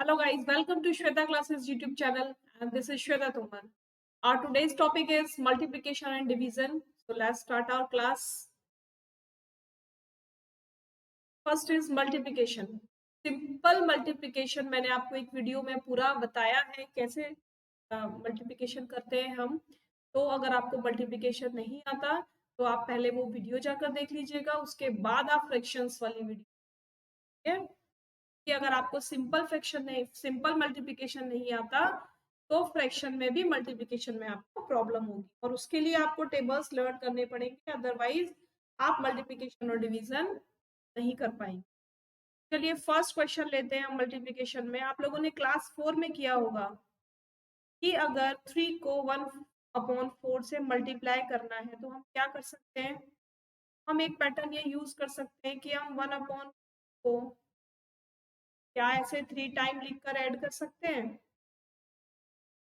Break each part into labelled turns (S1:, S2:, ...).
S1: Hello guys, welcome to Shweta Classes YouTube channel and this is Shweta Tomar. Our today's topic is multiplication and division. So let's start our class. First is multiplication. Simple multiplication मैंने आपको एक video में पूरा बताया है कैसे multiplication करते हैं हम। तो अगर आपको मल्टीप्लिकेशन नहीं आता तो आप पहले वो वीडियो जाकर देख लीजिएगा, उसके बाद आप फ्रैक्शंस वाली वीडियो, ठीक है? कि अगर आपको सिंपल मल्टीप्लिकेशन नहीं आता तो फ्रैक्शन में भी मल्टीप्लिकेशन में आपको प्रॉब्लम होगी और उसके लिए आपको टेबल्स लर्न करने पड़ेंगे, अदरवाइज आप मल्टीप्लिकेशन और डिवीजन नहीं कर पाएंगे। चलिए फर्स्ट क्वेश्चन लेते हैं हम मल्टीप्लिकेशन में। आप लोगों ने क्लास 4 में किया होगा कि अगर 3 को 1/4 से मल्टीप्लाई करना है तो हम क्या कर सकते हैं। हम एक पैटर्न ये यूज कर सकते हैं कि हम 1/4 को क्या ऐसे 3 टाइम लिखकर ऐड कर सकते हैं,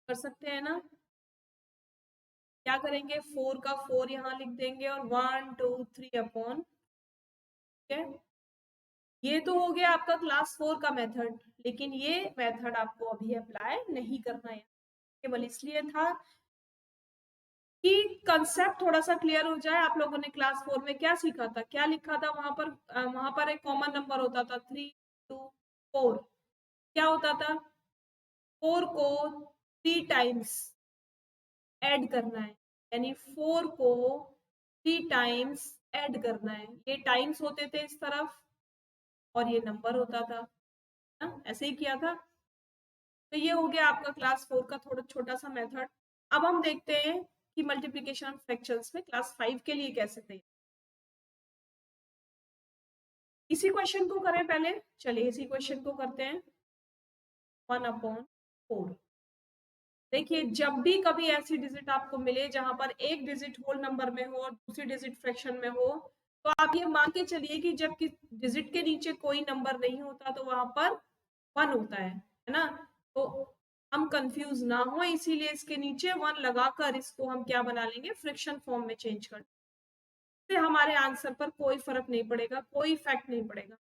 S1: कर सकते हैं ना। क्या करेंगे, 4 का 4 यहाँ लिख देंगे और 1 2 3 अपॉन, ठीक है। ये तो हो गया आपका क्लास 4 का मेथड, लेकिन ये मेथड आपको अभी अप्लाई नहीं करना है, केवल इसलिए था कि कंसेप्ट थोड़ा सा क्लियर हो जाए। आप लोगों ने क्लास 4 में क्या सीखा था, क्या लिखा था वहां पर एक कॉमन नंबर होता था 3 2 4। क्या होता था, 4 को 3 टाइम्स ऐड करना है, यानी 4 को 3 टाइम्स ऐड करना है। ये टाइम्स होते थे इस तरफ और ये नंबर होता था ना, ऐसे ही किया था। तो ये हो गया आपका क्लास 4 का थोड़ा छोटा सा मेथड। अब हम देखते हैं कि मल्टीप्लिकेशन फ्रैक्शंस में क्लास 5 के लिए कैसे थे। इसी क्वेश्चन को करें पहले, चलिए इसी क्वेश्चन को करते हैं। 1/4। देखिए जब भी कभी ऐसी डिजिट आपको मिले जहां पर एक डिजिट होल नंबर में हो और दूसरी डिजिट फ्रैक्शन में हो, तो आप ये मान के चलिए कि जब डिजिट के नीचे कोई नंबर नहीं होता तो वहां पर 1 होता है ना। तो हम कंफ्यूज ना हो, इसीलिए इसके नीचे 1 लगाकर इसको हम क्या बना लेंगे, फ्रैक्शन फॉर्म में चेंज कर, इससे हमारे आंसर पर कोई फर्क नहीं पड़ेगा, कोई इफेक्ट नहीं पड़ेगा।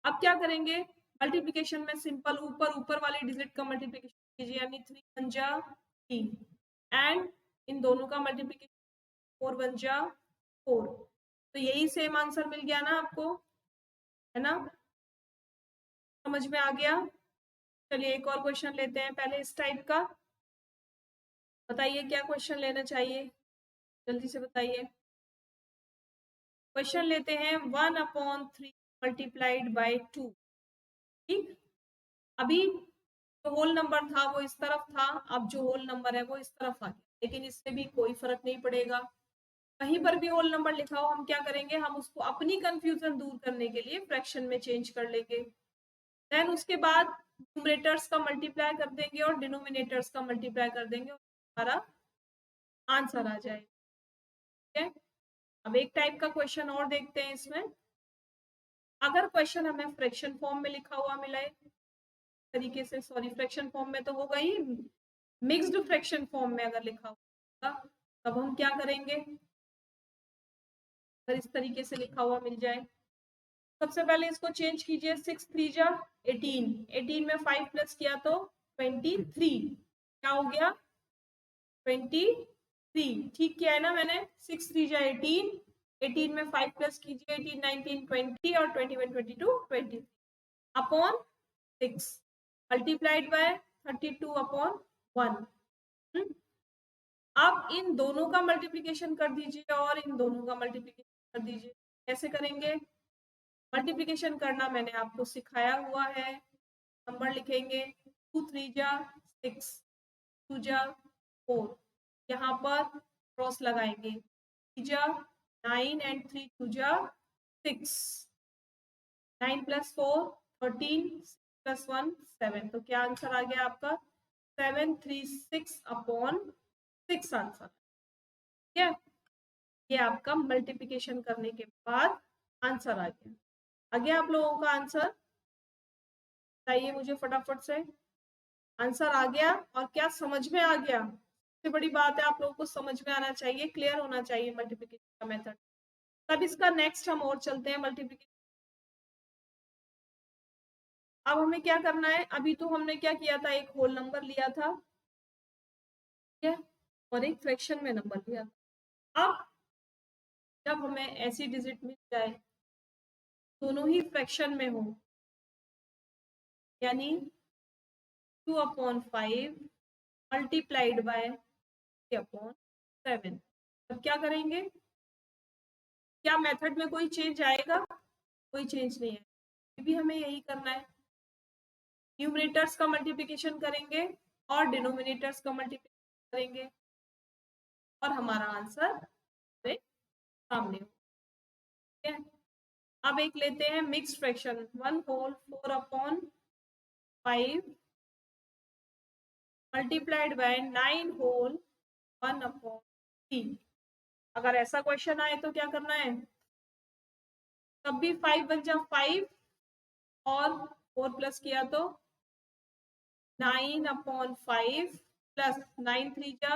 S1: अब क्या करेंगे, मल्टीप्लिकेशन में सिंपल ऊपर ऊपर वाले डिजिट का मल्टीप्लिकेशन कीजिए, यानी 3 1 जा 3 एंड इन दोनों का मल्टीप्लिकेशन 4 1 जा 4। तो यही सेम आंसर मिल गया ना आपको, है ना, समझ में आ गया। चलिए एक और क्वेश्चन लेते हैं पहले इस टाइप का। बताइए क्या क्वेश्चन लेना चाहिए, जल्दी से बताइए। क्वेश्चन लेते हैं 1/3 मल्टीप्लाइड बाय 2। ठीक, अभी जो होल नंबर था वो इस तरफ था, अब जो होल नंबर है वो इस तरफ आ गया, लेकिन इससे भी कोई फर्क नहीं पड़ेगा। कहीं पर भी होल नंबर लिखा हो हम क्या करेंगे, हम उसको अपनी कंफ्यूजन दूर करने के लिए फ्रैक्शन में चेंज कर लेंगे। देन उसके बाद न्यूमरेटर्स का मल्टीप्लाई कर देंगे और डिनोमिनेटर्स का मल्टीप्लाई कर देंगे और हमारा आंसर आ जाएगा। ठीक है, अब एक टाइप का क्वेश्चन और देखते हैं इसमें। अगर क्वेश्चन हमें फ्रैक्शन फॉर्म में लिखा हुआ मिले तरीके से, सॉरी फ्रैक्शन फॉर्म में तो होगा ही, मिक्स्ड फ्रैक्शन फॉर्म में अगर लिखा होगा तब हम क्या करेंगे, अगर इस तरीके से लिखा हुआ मिल जाए। सबसे पहले इसको चेंज कीजिए, 6 3 जा 18, 18 में 5 प्लस किया तो 23, क्या हो गया 23। ठीक किया है ना मैंने, 6 3 जा 18, 18 में 5 प्लस कीजिए, 18 19 20 और 21 22 23 अपॉन 6 मल्टीप्लाइड बाय 32/1। अब इन दोनों का मल्टीप्लिकेशन कर दीजिए और इन दोनों का मल्टीप्लिकेशन कर दीजिए। कैसे करेंगे, मल्टीप्लिकेशन करना मैंने आपको सिखाया हुआ है। नंबर लिखेंगे 2 3 जा 6, 2 जा 4, यहाँ पर क्रॉस लगाएंगे, 3 जा 9 एंड 3 2 जा 6, 9 प्लस 4 13, 6 प्लस 1 7। तो क्या आंसर आ गया आपका 736/6 आंसर। ठीक है, ये आपका मल्टीप्लिकेशन करने के बाद आंसर आ गया। आ गया आप लोगों का आंसर, बताइए मुझे फटाफट से। आंसर आ गया और क्या समझ में आ गया, सबसे बड़ी बात है आप लोगों को समझ में आना चाहिए, क्लियर होना चाहिए मल्टीप्लिकेशन का मेथड। तब इसका नेक्स्ट हम और चलते हैं मल्टीप्लिकेशन। अब हमें क्या करना है, अभी तो हमने क्या किया था, एक होल नंबर लिया था, ठीक है, और एक फ्रैक्शन में नंबर लिया था। अब जब हमें ऐसी डिजिट मिल जाए दोनों ही फ्रैक्शन में हो, यानी 2/5 मल्टीप्लाइड बाय 3/7, अब क्या करेंगे, क्या मेथड में कोई चेंज आएगा? कोई चेंज नहीं है, अभी भी हमें यही करना है, न्यूमरेटर्स का मल्टीप्लिकेशन करेंगे और डिनोमिनेटर्स का मल्टीप्लिकेशन करेंगे और हमारा आंसर सामने, ठीक है। अब एक लेते हैं मिक्स फ्रैक्शन, 1/4/5 मल्टीप्लाइड बाय 9/1/3। अगर ऐसा क्वेश्चन आए तो क्या करना है, तब भी 5 बन जा 5 और 4 प्लस किया तो 9/5 प्लस 9 3 जा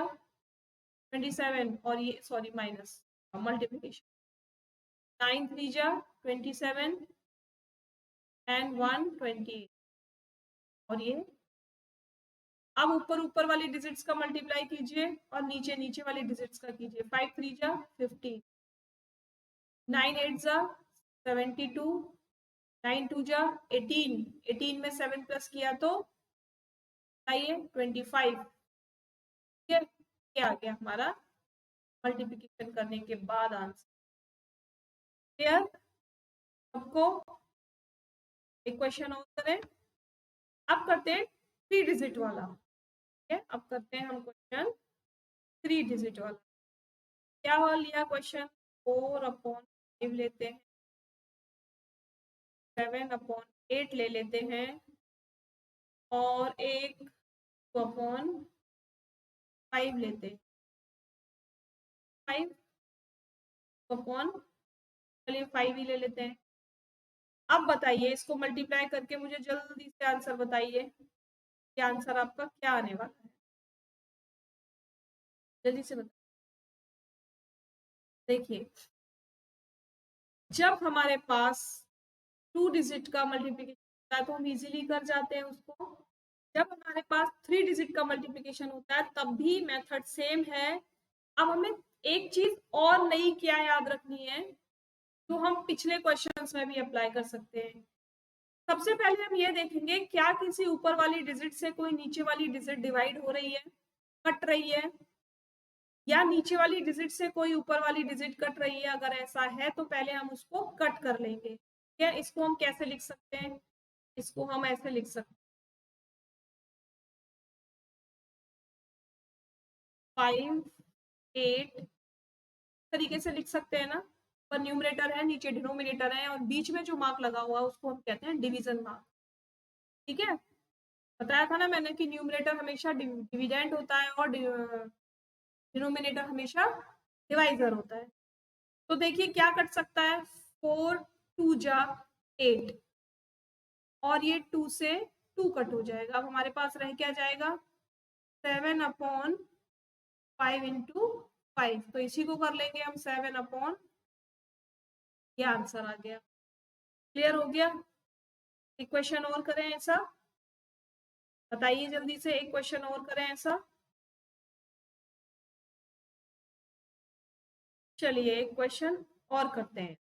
S1: 27, और ये सॉरी माइनस मल्टीप्लिकेशन, 9 3 जा 27 एंड 1 28, और ये अब ऊपर ऊपर वाली डिजिट्स का मल्टीप्लाई कीजिए और नीचे नीचे वाली डिजिट्स का कीजिए, 5 3 जा 15, 9 8 जा 72, 9 2 जा 18, 18 में 7 प्लस किया तो आइए 25, ठीक है। क्या आ गया हमारा मल्टीप्लिकेशन करने के बाद आंसर, क्लियर सबको? एक क्वेश्चन और करें, अब करते हैं 3 डिजिट वाला, ठीक है। अब करते हैं हम क्वेश्चन 3 डिजिट वाला। क्या हुआ लिया क्वेश्चन, 4/5 लेते हैं, 7/8 ले लेते हैं, और एक 2/5 लेते हैं, 5 चलिए 5 ही ले लेते हैं। अब बताइए इसको मल्टीप्लाई करके मुझे जल्दी से आंसर बताइए कि आंसर आपका क्या आने वाला है, जल्दी से बताइए। देखिए जब हमारे पास 2 डिजिट का मल्टीप्लिकेशन होता है तो हम इजीली कर जाते हैं उसको, जब हमारे पास 3 डिजिट का मल्टीप्लिकेशन होता है तब भी मेथड सेम है। अब हमें एक चीज और नई क्या याद रखनी है, जो हम पिछले क्वेश्चंस में भी अप्लाई कर सकते हैं। सबसे पहले हम ये देखेंगे क्या किसी ऊपर वाली डिजिट से कोई नीचे वाली डिजिट डिवाइड हो रही है, कट रही है, या नीचे वाली डिजिट से कोई ऊपर वाली डिजिट कट रही है। अगर ऐसा है तो पहले हम उसको कट कर लेंगे, क्या इसको हम कैसे लिख सकते हैं, इसको हम ऐसे लिख सकते हैं, 5 8 तरीके से लिख सकते हैं ना, पर न्यूमरेटर है नीचे डिनोमिनेटर है और बीच में जो मार्क लगा हुआ है उसको हम कहते हैं डिवीजन मार्क, ठीक है। बताया था ना मैंने कि न्यूमरेटर हमेशा डिविडेंड होता है और डिनोमिनेटर हमेशा डिवाइजर होता है। तो देखिए क्या कट सकता है, 4 2 जा 8, और ये 2 से 2 कट हो जाएगा, अब हमारे पास रह क्या जाएगा, 7/5 इंटू 5, तो इसी को कर लेंगे हम 7/, ये आंसर आ गया, क्लियर हो गया। एक क्वेश्चन और करें ऐसा, बताइए जल्दी से, एक क्वेश्चन और करें ऐसा, चलिए एक क्वेश्चन और करते हैं,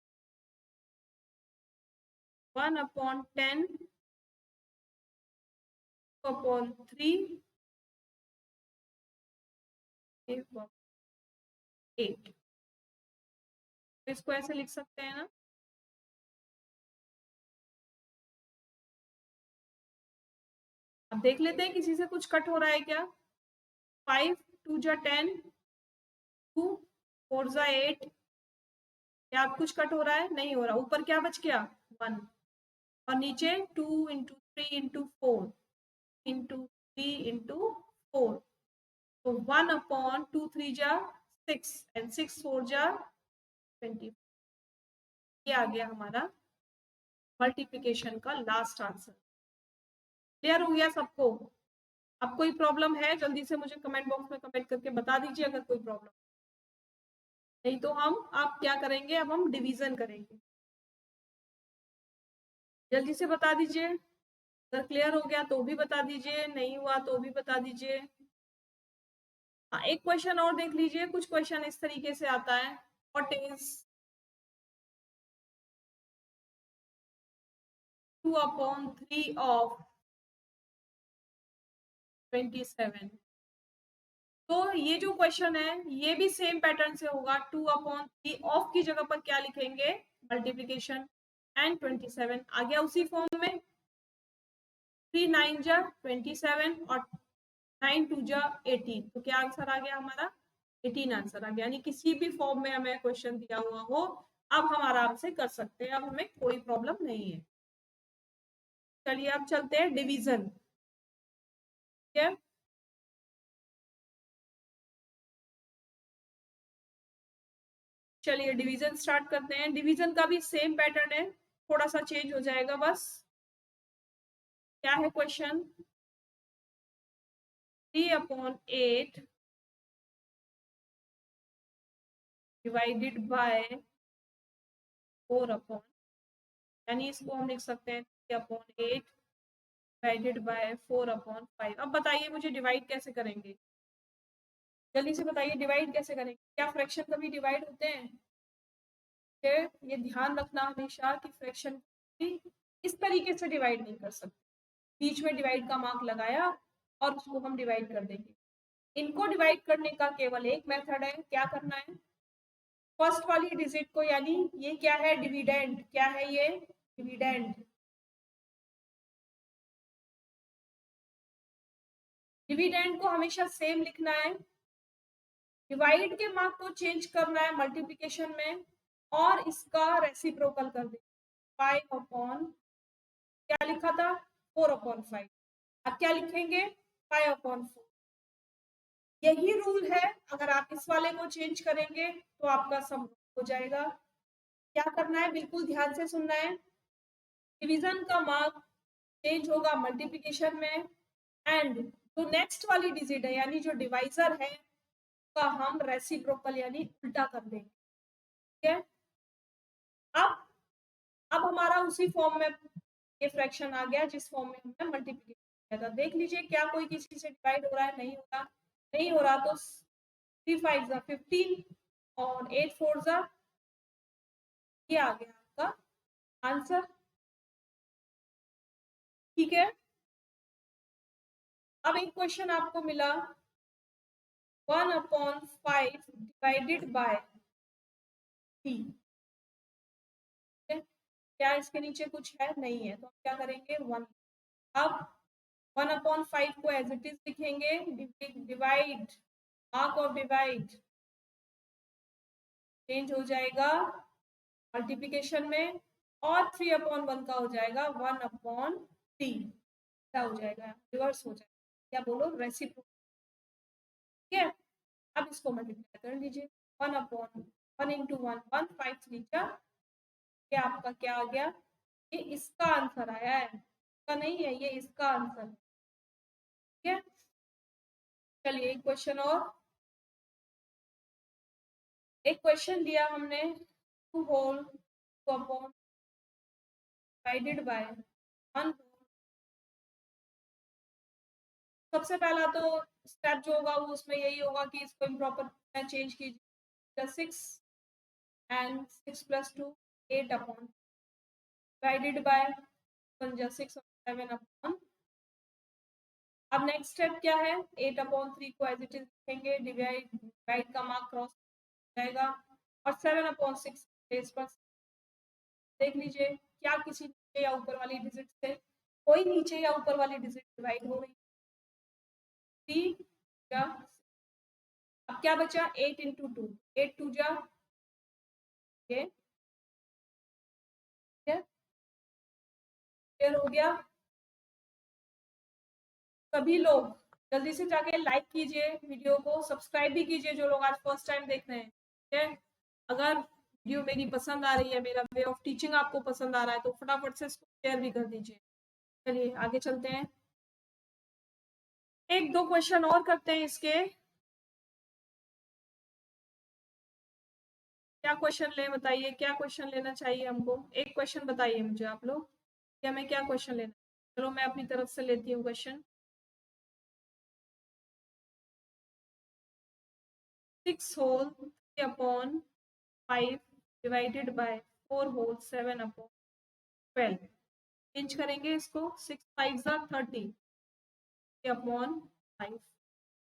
S1: 1/10 2/3 8, तो इसको ऐसे लिख सकते हैं ना, अब देख लेते हैं किसी से कुछ कट हो रहा है क्या, 5 2 जा 10, 2 4 जा 8, क्या आप कुछ कट हो रहा है, नहीं हो रहा, ऊपर क्या बच गया 1, और नीचे 2 इंटू 3 इंटू 4 इंटू 3 इंटू 4, तो 1/2 3 जा 6 एंड 6 4 जा 20, ये आ गया हमारा मल्टीप्लिकेशन का लास्ट आंसर। क्लियर हो गया सबको? अब कोई प्रॉब्लम है जल्दी से मुझे कमेंट बॉक्स में कमेंट करके बता दीजिए अगर कोई प्रॉब्लम, नहीं तो हम आप क्या करेंगे, अब हम डिवीजन करेंगे, जल्दी से बता दीजिए। अगर क्लियर हो गया तो भी बता दीजिए, नहीं हुआ तो भी बता दीजिए। हाँ, एक क्वेश्चन और देख लीजिए। कुछ क्वेश्चन इस तरीके से आता है, व्हाट इज 2/3 ऑफ 27। तो ये जो क्वेश्चन है ये भी सेम पैटर्न से होगा। 2/3 ऑफ की जगह पर क्या लिखेंगे, मल्टीप्लीकेशन, एंड 27 आ गया उसी फॉर्म में। 3 9 जा 27 और 9 2 जा 18, तो क्या आंसर आ गया हमारा, 18 आंसर आ गया। यानी किसी भी फॉर्म में हमें क्वेश्चन दिया हुआ हो, अब हम आराम से कर सकते हैं, अब हमें कोई प्रॉब्लम नहीं है। चलिए अब चलते हैं डिवीजन। ठीक है, चलिए डिवीजन स्टार्ट करते हैं। डिवीजन का भी सेम पैटर्न है, थोड़ा सा चेंज हो जाएगा बस। क्या है क्वेश्चन, 3/8 डिवाइडेड बाय 4/, यानी इसको हम लिख सकते हैं 3/8 डिवाइडेड बाय 4/5। अब बताइए मुझे डिवाइड कैसे करेंगे, जल्दी से बताइए डिवाइड कैसे करेंगे। क्या फ्रैक्शन कभी डिवाइड होते हैं? ये ध्यान रखना हमेशा कि फ्रैक्शन भी इस तरीके से डिवाइड नहीं कर सकते, बीच में डिवाइड का मार्क लगाया और उसको हम डिवाइड कर देंगे। इनको डिवाइड करने का केवल एक मेथड है, क्या करना है, फर्स्ट वाली डिजिट को, यानी ये क्या है, डिविडेंड, क्या है ये, डिविडेंड। डिविडेंड को हमेशा सेम लिखना है, डिवाइड के मार्क को चेंज करना है मल्टीप्लिकेशन में, और इसका रेसिप्रोकल कर देना। 5/, क्या लिखा था, 4/5। अब क्या लिखेंगे, 5/4। यही रूल है, अगर आप इस वाले को चेंज करेंगे तो आपका सम हो जाएगा। क्या करना है, बिल्कुल ध्यान से सुनना है। डिवीजन का मार्क चेंज होगा मल्टीप्लिकेशन में, एंड जो नेक्स्ट वाली डिजिट है यानी जो डिवाइजर है का हम रेसिप्रोकल यानी उल्टा कर देंगे। ठीक है, अब हमारा उसी फॉर्म में ये फ्रैक्शन आ गया जिस फॉर्म में हमने मल्टीप्लिकेशन किया था। देख लीजिए क्या कोई किसी से डिवाइड हो रहा है, नहीं हो रहा, नहीं हो रहा तो 3 5 जा 15 और 8 4 जा, ये आ गया आपका आंसर। ठीक है, अब एक क्वेश्चन आपको मिला 1/5 डिवाइडेड बाय 3। क्या इसके नीचे कुछ है, नहीं है, तो हम क्या करेंगे 1। अब 1/5 को एज इट इज लिखेंगे, divide, mark of divide change हो जाएगा मल्टीप्लिकेशन में, और 3/1 का हो जाएगा 1/3, क्या हो जाएगा, रिवर्स हो जाएगा, क्या बोलो, रेसिप्रोकल। ठीक है, अब इसको मल्टीप्लाई कर लीजिए, 1/1 इंटू 1 1 5 3 जा, ये आपका क्या आ गया, ये इसका आंसर आया है, इसका नहीं है, ये इसका आंसर है। ठीक है, चलिए एक क्वेश्चन और। एक क्वेश्चन दिया हमने 2 होल 2/, डिवाइडेड बाय 1। सबसे पहला तो स्टेप जो होगा वो उसमें यही होगा कि इसको इम्प्रॉपर चेंज कीजिए, 6 एंड 6 + 2 8/, डिवाइडेड बाय 1 जा 6 और 7/। अब नेक्स्ट स्टेप क्या है, 8/3 को एज इट इज लिखेंगे, डिवाइड का मार्क क्रॉस जाएगा, और 7/6 प्लेस पर देख लीजिए क्या किसी नीचे या ऊपर वाली डिजिट से कोई नीचे या ऊपर वाली डिजिट डिवाइड हो रही, 3 या, अब क्या बचा, 8 इंटू 2 8 2 जा, ये क्लियर हो गया। सभी लोग जल्दी से जाके लाइक कीजिए, वीडियो को सब्सक्राइब भी कीजिए जो लोग आज फर्स्ट टाइम देख रहे हैं। ठीक है, अगर वीडियो मेरी पसंद आ रही है, मेरा वे ऑफ टीचिंग आपको पसंद आ रहा है, तो फटाफट से इसको शेयर भी कर दीजिए। चलिए आगे चलते हैं, एक दो क्वेश्चन और करते हैं इसके। क्या क्वेश्चन ले बताइए, क्या क्वेश्चन लेना चाहिए हमको, एक क्वेश्चन बताइए मुझे आप लोग कि हमें क्या क्वेश्चन लेना। चलो मैं अपनी तरफ से लेती हूँ question. 6 whole 3 upon 5 divided by 4 whole 7 upon 12। Change करेंगे इसको, 6 5 30 अपॉन 5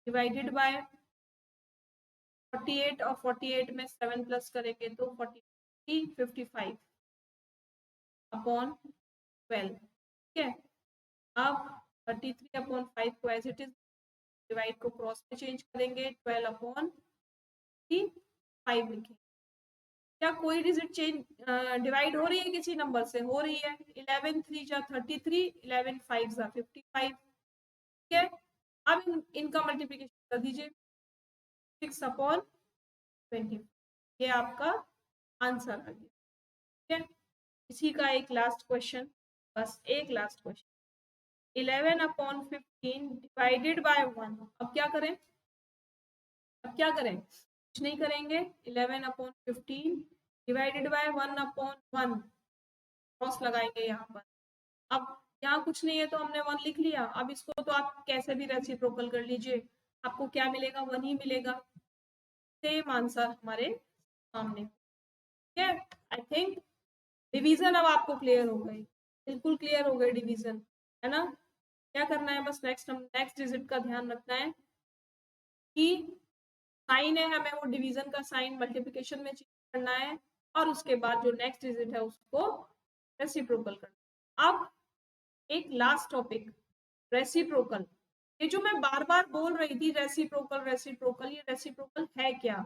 S1: डिवाइडेड बाय 48 और 48 में 7 प्लस करेंगे तो 55 अपॉन 12। ठीक है, अब 33 अपॉन 5 को एज इट इज डिवाइड को क्रॉस में चेंज करेंगे, 12 अपॉन 5 लिखेंगे। क्या कोई डिजिट चेंज डिवाइड हो रही है किसी नंबर से? हो रही है। 11 3 जा 33, 11 5 जा 55। ठीक है, अब इनका मल्टीप्लिकेशन कर दीजिए, 6 अपॉन 20। ये आपका आंसर आ गया। ठीक है, इसी का एक लास्ट क्वेश्चन, बस एक last question. 11 upon 15 divided by 1। अब क्या करें? कुछ नहीं करेंगे। 11 upon 15 divided by 1 upon 1 cross लगाएंगे यहाँ पर। अब यहाँ कुछ नहीं है तो हमने 1 लिख लिया। अब इसको तो आप कैसे भी रेसिप्रोकल कर लीजिए, आपको क्या मिलेगा? 1 ही मिलेगा। सेम आंसर हमारे सामने। ठीक है, आई थिंक डिवीजन अब आपको क्लियर हो गई, बिल्कुल क्लियर हो गई डिवीजन, है ना? क्या करना है? बस नेक्स्ट डिजिट का ध्यान रखना है कि साइन है, हमें वो डिवीजन का साइन मल्टीप्लिकेशन में चेंज करना है और उसके बाद जो नेक्स्ट डिजिट है उसको रेसिप्रोकल करना। अब एक लास्ट टॉपिक, रेसिप्रोकल। ये जो मैं बार बार बोल रही थी रेसिप्रोकल रेसिप्रोकल, ये रेसिप्रोकल है क्या?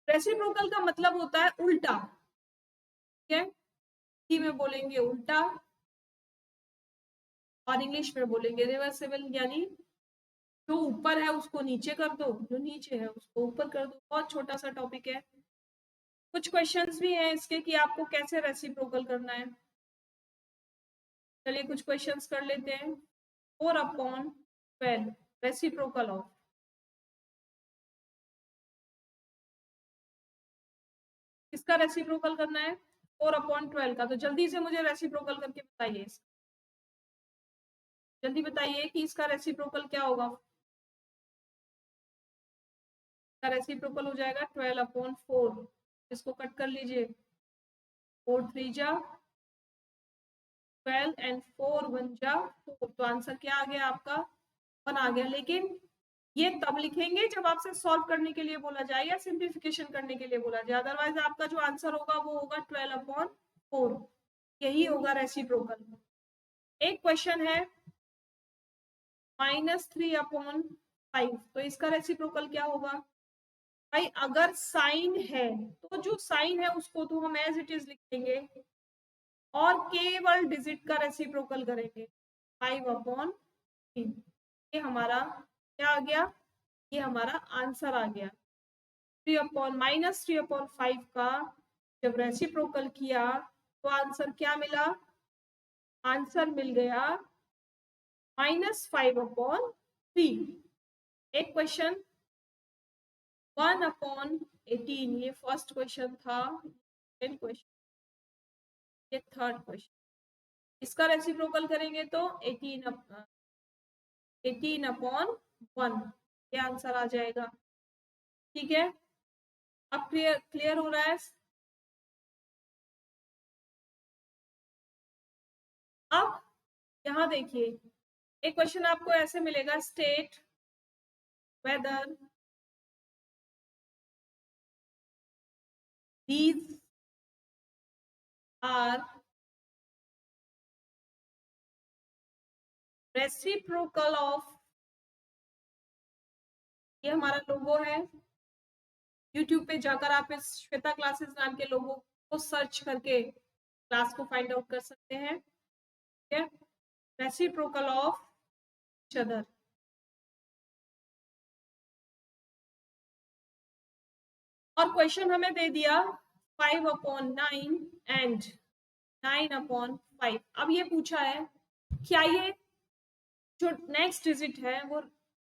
S1: रेसिप्रोकल का मतलब होता है उल्टा। ठीक है, हिंदी में बोलेंगे उल्टा और इंग्लिश में बोलेंगे रिवर्सिबल, यानी जो ऊपर है उसको नीचे कर दो, जो नीचे है उसको ऊपर कर दो। बहुत छोटा सा टॉपिक है। कुछ क्वेश्चंस भी हैं इसके कि आपको कैसे रेसिप्रोकल करना है। चलिए कुछ क्वेश्चंस कर लेते हैं। 4 अपॉन 12 रेसिप्रोकल ऑफ, किसका रेसिप्रोकल करना है? 4 अपॉन 12 का। तो जल्दी से मुझे रेसिप्रोकल करके बताइए, जल्दी बताइए कि इसका रेसिप्रोकल क्या होगा। इसका रेसिप्रोकल हो जाएगा 12 अपॉन 4। इसको कट कर लीजिए, 4 3 जा 12 एंड 4 1 जा 4। तो आंसर क्या आ गया आपका? 1 आ गया। लेकिन ये तब लिखेंगे जब आपसे सॉल्व करने के लिए बोला जाए या सिंप्लीफिकेशन करने के लिए बोला जाए, अदरवाइज आपका जो आंसर होगा वो होगा 12 अपॉन 4। यही होगा रेसिप्रोकल। एक क्वेश्चन है -3 अपॉन 5, तो इसका रेसिप्रोकल क्या होगा? भाई अगर साइन है तो जो साइन है उसको तो हम एज इट इज लिख देंगे और केवल डिजिट का रेसिप्रोकल करेंगे, 5 अपॉन 3। ये हमारा क्या आ गया? ये हमारा आंसर आ गया। 3 अपॉन -3/5 का जब रेसिप्रोकल किया तो आंसर क्या मिला? आंसर मिल गया -5/3। एक क्वेश्चन 1 अपॉन 18, ये फर्स्ट क्वेश्चन था। सेकंड क्वेश्चन, ये थर्ड क्वेश्चन। इसका रेसिप्रोकल करेंगे तो 18 अपॉन 1, ये आंसर आ जाएगा। ठीक है, अब क्लियर हो रहा है? अब यहाँ देखिए, एक क्वेश्चन आपको ऐसे मिलेगा, state whether these are reciprocal of, ये हमारा लोगो है। यूट्यूब पे जाकर आप इस श्वेता क्लासेस नाम के लोगो को सर्च करके क्लास को फाइंड आउट कर सकते हैं। ठीक है, रेसिप्रोकल ऑफ ईच अदर। और क्वेश्चन हमें दे दिया 5 अपॉन 9 एंड 9 अपॉन 5। अब ये पूछा है क्या ये जो नेक्स्ट डिजिट है वो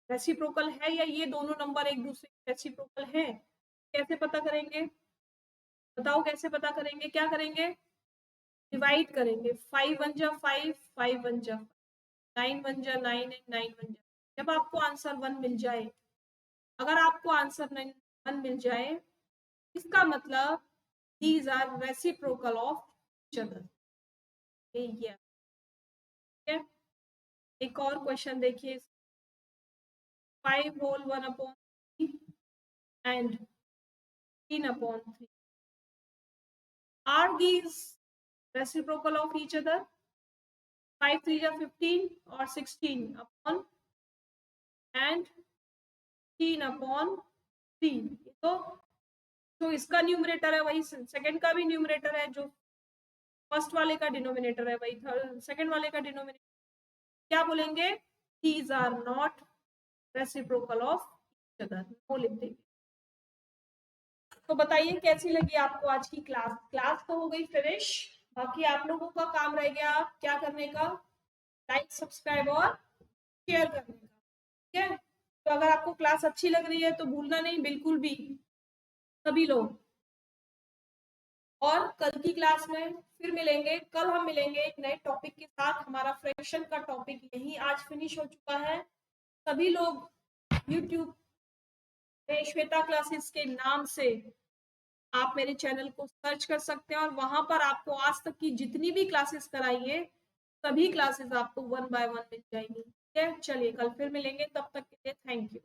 S1: रेसिप्रोकल है या ये दोनों नंबर एक दूसरे के रेसिप्रोकल है। कैसे पता करेंगे? बताओ कैसे पता करेंगे? क्या करेंगे? डिवाइड करेंगे, 5 1 जा 5, 5 1 जा 9 1 जा 9 एंड 9 1 जा। जब आपको आंसर 1 मिल जाए, अगर आपको आंसर 1 मिल जाए, इसका मतलब these are reciprocal of each other। ये है। एक और क्वेश्चन देखिए, 5 whole 1 upon 3 and 3 upon 3 are these reciprocal of each other? 5 3 जा 15 और 16 upon and 3 upon 3। तो इसका न्यूमरेटर है वही, सेकंड का भी न्यूमरेटर है, जो फर्स्ट वाले का डिनोमिनेटर है वही थर्ड सेकंड वाले का डिनोमिनेटर। क्या बोलेंगे? these are not reciprocal of each other, वो लिख देंगे। तो बताइए कैसी लगी आपको आज की क्लास? क्लास तो हो गई फिनिश, बाकी आप लोगों का काम रह गया क्या करने का? लाइक सब्सक्राइब और शेयर करने का। ठीक है, तो अगर आपको क्लास अच्छी लग रही है तो भूलना नहीं बिल्कुल भी, सभी लोग। और कल की क्लास में फिर मिलेंगे, कल हम मिलेंगे एक नए टॉपिक के साथ। हमारा फ्रैक्शन का टॉपिक यही आज फिनिश हो चुका है। सभी लोग यूट्यूब पे श्वेता क्लासेस के नाम से आप मेरे चैनल को सर्च कर सकते हैं, और वहां पर आपको आज तक की जितनी भी क्लासेस कराई है सभी क्लासेस आपको 1 बाय 1 मिल जाएंगी। ठीक है, चलिए कल फिर मिलेंगे, तब तक के लिए थैंक यू।